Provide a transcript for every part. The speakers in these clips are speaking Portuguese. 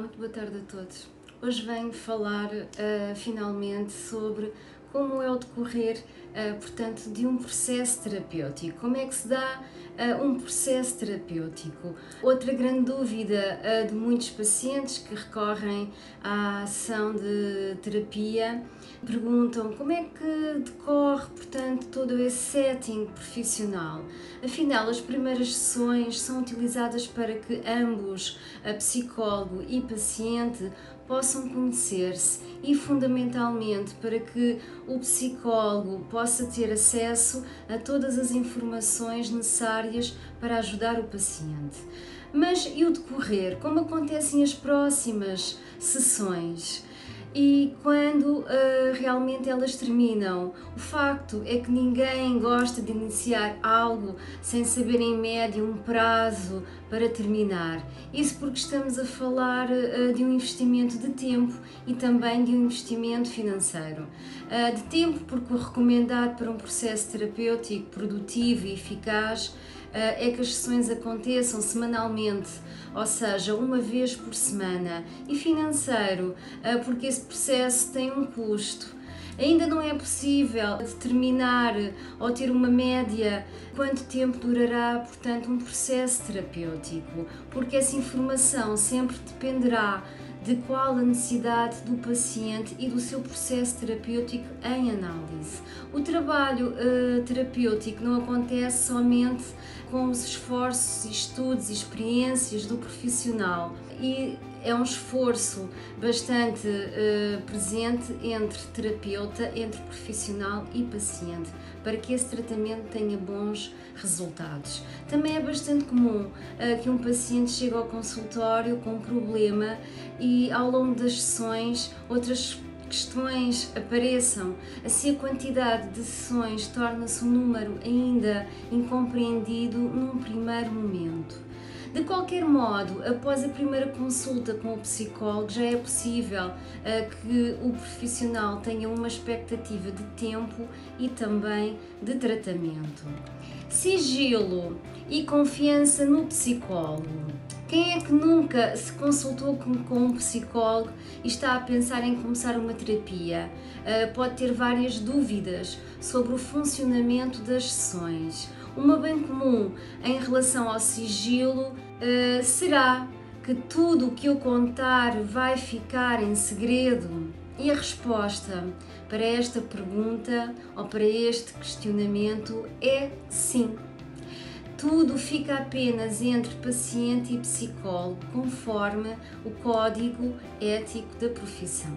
muito boa tarde a todos. Hoje venho falar finalmente sobre como é o decorrer, portanto, de um processo terapêutico. Como é que se dá um processo terapêutico? Outra grande dúvida de muitos pacientes que recorrem à ação de terapia perguntam como é que decorre, portanto, todo esse setting profissional. Afinal, as primeiras sessões são utilizadas para que ambos, a psicólogo e paciente, possam conhecer-se e, fundamentalmente, para que o psicólogo possa ter acesso a todas as informações necessárias para ajudar o paciente. Mas e o decorrer? Como acontecem as próximas sessões? E quando realmente elas terminam? O facto é que ninguém gosta de iniciar algo sem saber em média um prazo para terminar. Isso porque estamos a falar de um investimento de tempo e também de um investimento financeiro. De tempo porque o recomendado para um processo terapêutico produtivo e eficaz é que as sessões aconteçam semanalmente, ou seja, uma vez por semana, e financeiro, porque esse processo tem um custo. Ainda não é possível determinar ou ter uma média quanto tempo durará, portanto, um processo terapêutico, porque essa informação sempre dependerá de qual a necessidade do paciente e do seu processo terapêutico em análise. O trabalho terapêutico não acontece somente com os esforços, estudos e experiências do profissional, e é um esforço bastante presente entre terapeuta, entre profissional e paciente, para que esse tratamento tenha bons resultados. Também é bastante comum que um paciente chegue ao consultório com um problema e ao longo das sessões outras questões apareçam. Assim, a quantidade de sessões torna-se um número ainda incompreendido num primeiro momento. De qualquer modo, após a primeira consulta com o psicólogo, já é possível que o profissional tenha uma expectativa de tempo e também de tratamento. Sigilo e confiança no psicólogo. Quem é que nunca se consultou com um psicólogo e está a pensar em começar uma terapia? Pode ter várias dúvidas sobre o funcionamento das sessões. Uma bem comum em relação ao sigilo será que tudo o que eu contar vai ficar em segredo? E a resposta para esta pergunta ou para este questionamento é sim. Tudo fica apenas entre paciente e psicólogo, conforme o código ético da profissão.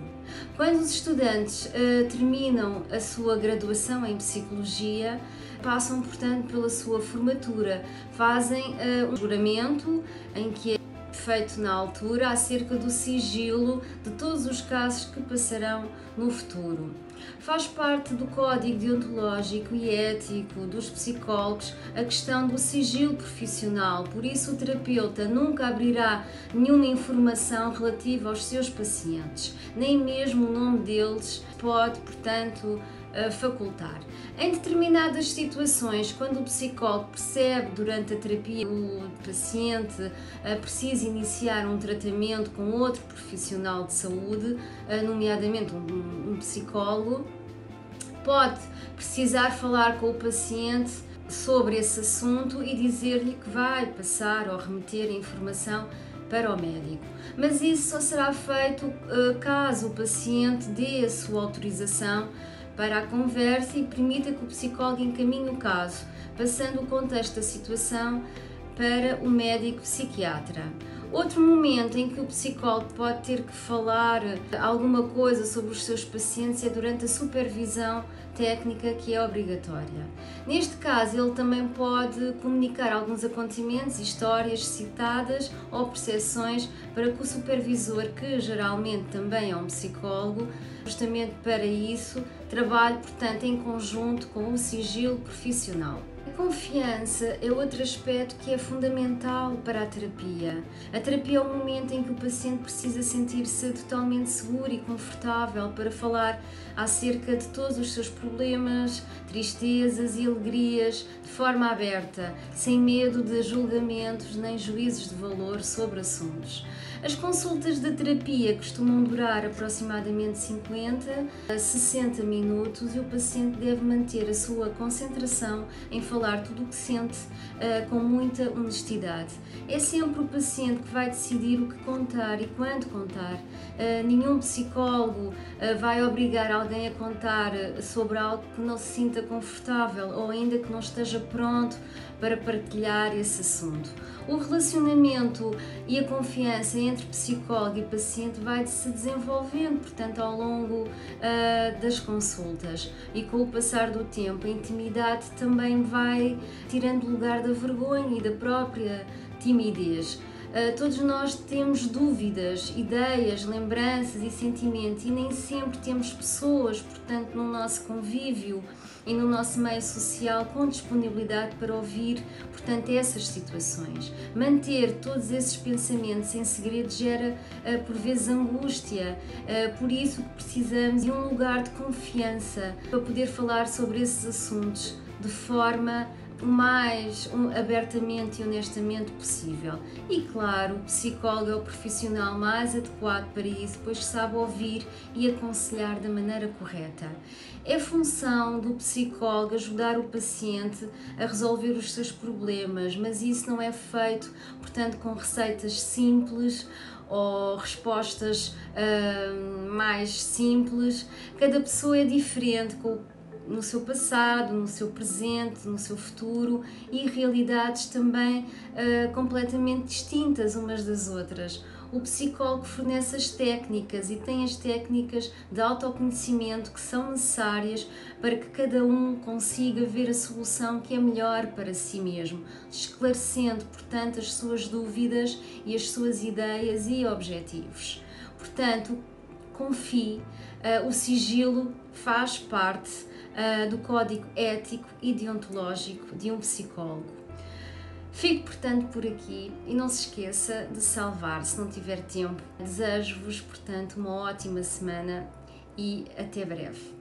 Quando os estudantes terminam a sua graduação em psicologia, passam, portanto, pela sua formatura, fazem um juramento em que é feito na altura acerca do sigilo de todos os casos que passarão no futuro. Faz parte do código deontológico e ético dos psicólogos a questão do sigilo profissional, por isso o terapeuta nunca abrirá nenhuma informação relativa aos seus pacientes, nem mesmo o nome deles pode, portanto, facultar. Em determinadas situações, quando o psicólogo percebe durante a terapia que o paciente precisa iniciar um tratamento com outro profissional de saúde, nomeadamente um psicólogo, pode precisar falar com o paciente sobre esse assunto e dizer-lhe que vai passar ou remeter a informação para o médico. Mas isso só será feito caso o paciente dê a sua autorização para a conversa e permita que o psicólogo encaminhe o caso, passando o contexto da situação para o médico psiquiatra. Outro momento em que o psicólogo pode ter que falar alguma coisa sobre os seus pacientes é durante a supervisão técnica, que é obrigatória. Neste caso, ele também pode comunicar alguns acontecimentos, histórias citadas ou percepções para que o supervisor, que geralmente também é um psicólogo, justamente para isso, trabalhe, portanto, em conjunto com o sigilo profissional. A confiança é outro aspecto que é fundamental para a terapia. A terapia é o momento em que o paciente precisa sentir-se totalmente seguro e confortável para falar acerca de todos os seus problemas, tristezas e alegrias de forma aberta, sem medo de julgamentos nem juízos de valor sobre assuntos. As consultas de terapia costumam durar aproximadamente 50 a 60 minutos e o paciente deve manter a sua concentração em falar tudo o que sente com muita honestidade. É sempre o paciente que vai decidir o que contar e quando contar. Nenhum psicólogo vai obrigar alguém a contar sobre algo que não se sinta confortável ou ainda que não esteja pronto para partilhar esse assunto. O relacionamento e a confiança entre psicólogo e paciente vai se desenvolvendo, portanto, ao longo das consultas, e com o passar do tempo a intimidade também vai tirando lugar da vergonha e da própria timidez. Todos nós temos dúvidas, ideias, lembranças e sentimentos e nem sempre temos pessoas, portanto, no nosso convívio e no nosso meio social com disponibilidade para ouvir, portanto, essas situações. Manter todos esses pensamentos em segredo gera, por vezes, angústia. Por isso precisamos de um lugar de confiança para poder falar sobre esses assuntos de forma o mais abertamente e honestamente possível. E claro, o psicólogo é o profissional mais adequado para isso, pois sabe ouvir e aconselhar da maneira correta. É função do psicólogo ajudar o paciente a resolver os seus problemas, mas isso não é feito, portanto, com receitas simples ou respostas mais simples. Cada pessoa é diferente, no seu passado, no seu presente, no seu futuro, e realidades também completamente distintas umas das outras. O psicólogo fornece as técnicas e tem as técnicas de autoconhecimento que são necessárias para que cada um consiga ver a solução que é melhor para si mesmo, esclarecendo, portanto, as suas dúvidas e as suas ideias e objetivos. Portanto, confie, o sigilo faz parte do código ético e deontológico de um psicólogo. Fico, portanto, por aqui e não se esqueça de salvar se não tiver tempo. Desejo-vos, portanto, uma ótima semana e até breve.